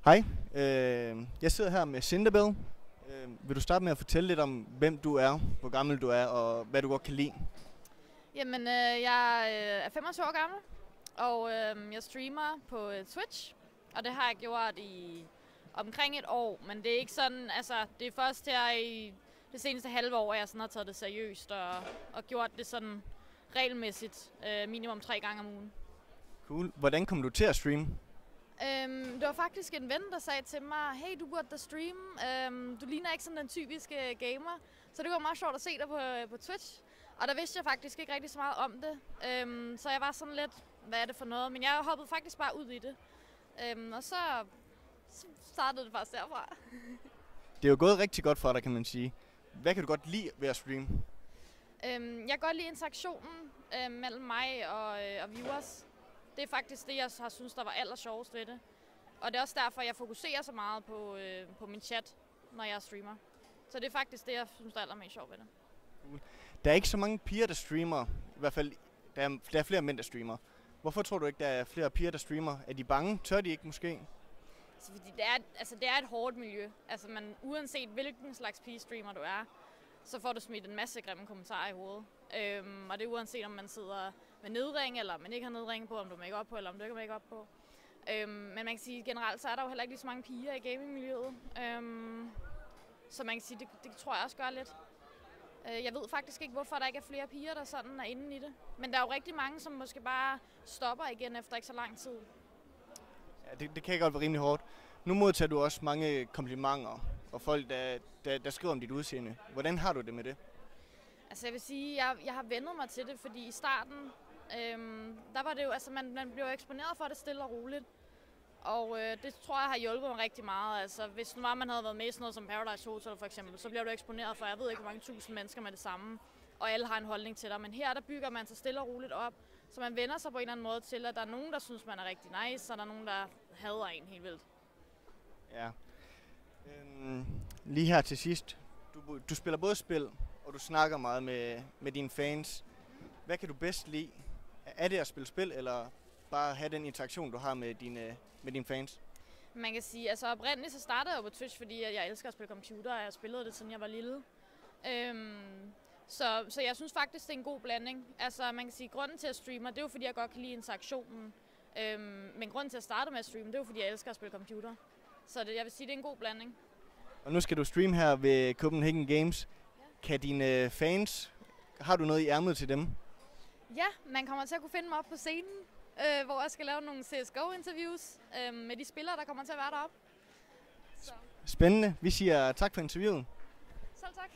Hej, jeg sidder her med Cinderbell. Vil du starte med at fortælle lidt om, hvem du er, hvor gammel du er, og hvad du godt kan lide? Jamen, jeg er 25 år gammel, og jeg streamer på Twitch, og det har jeg gjort i omkring et år, men det er ikke sådan, altså det er først her i det seneste halve år, jeg sådan har taget det seriøst og gjort det sådan regelmæssigt, minimum 3 gange om ugen. Cool. Hvordan kom du til at streame? Det var faktisk en ven, der sagde til mig, hey, du burde da streame, du ligner ikke sådan den typiske gamer, så det var meget sjovt at se dig på Twitch. Og der vidste jeg faktisk ikke rigtig så meget om det, så jeg var sådan lidt, hvad er det for noget, men jeg hoppede faktisk bare ud i det. Og så startede det faktisk derfra. Det er jo gået rigtig godt for dig, kan man sige. Hvad kan du godt lide ved at streame? Jeg kan godt lide interaktionen mellem mig og viewers. Det er faktisk det, jeg har synes, der var allersjovest ved det. Og det er også derfor, jeg fokuserer så meget på min chat, når jeg streamer. Så det er faktisk det, jeg synes, der er allermest sjovt ved det. Cool. Der er ikke så mange piger, der streamer. I hvert fald, der er flere mænd, der streamer. Hvorfor tror du ikke, der er flere piger, der streamer? Er de bange? Tør de ikke måske? Altså, fordi det er et hårdt miljø. Altså, uanset hvilken slags pige-streamer du er, så får du smidt en masse grimme kommentarer i hovedet. Og det er uanset om man sidder med nedring, eller man ikke har nedring på, om du har make-up på, eller om du ikke har make-up på. Men man kan sige, generelt så er der jo heller ikke lige så mange piger i gamingmiljøet. Så man kan sige, det tror jeg også gør lidt. Jeg ved faktisk ikke, hvorfor der ikke er flere piger, der sådan er inde i det. Men der er jo rigtig mange, som måske bare stopper igen efter ikke så lang tid. Ja, det kan godt være rimelig hårdt. Nu modtager du også mange komplimenter, og folk, der skriver om dit udseende. Hvordan har du det med det? Altså jeg vil sige, jeg har vendet mig til det, fordi i starten, der var det jo, altså man blev eksponeret for det stille og roligt. Og det tror jeg har hjulpet mig rigtig meget. Altså hvis nu man havde været med i sådan noget som Paradise Hotel for eksempel, så bliver du eksponeret for, jeg ved ikke hvor mange tusind mennesker med det samme. Og alle har en holdning til dig. Men her der bygger man sig stille og roligt op, så man vender sig på en eller anden måde til, at der er nogen, der synes, man er rigtig nice, og der er nogen, der hader en helt vildt. Ja. Lige her til sidst. Du spiller både spil, og du snakker meget med dine fans. Hvad kan du bedst lide? Er det at spille spil, eller bare have den interaktion, du har med dine fans? Man kan sige, altså oprindeligt så startede jeg jo på Twitch, fordi jeg elsker at spille computer, og jeg spillede det, siden jeg var lille. Så jeg synes faktisk, det er en god blanding. Altså man kan sige, grunden til at streame, det er jo fordi, jeg godt kan lide interaktionen. Men grunden til at starte med at streame, det er jo fordi, jeg elsker at spille computer. Så jeg vil sige, det er en god blanding. Og nu skal du streame her ved Copenhagen Games. Ja. Kan dine fans, har du noget i ærmet til dem? Ja, man kommer til at kunne finde mig op på scenen, hvor jeg skal lave nogle CSGO-interviews med de spillere, der kommer til at være deroppe. Så. Spændende. Vi siger tak for interviewet. Selv tak.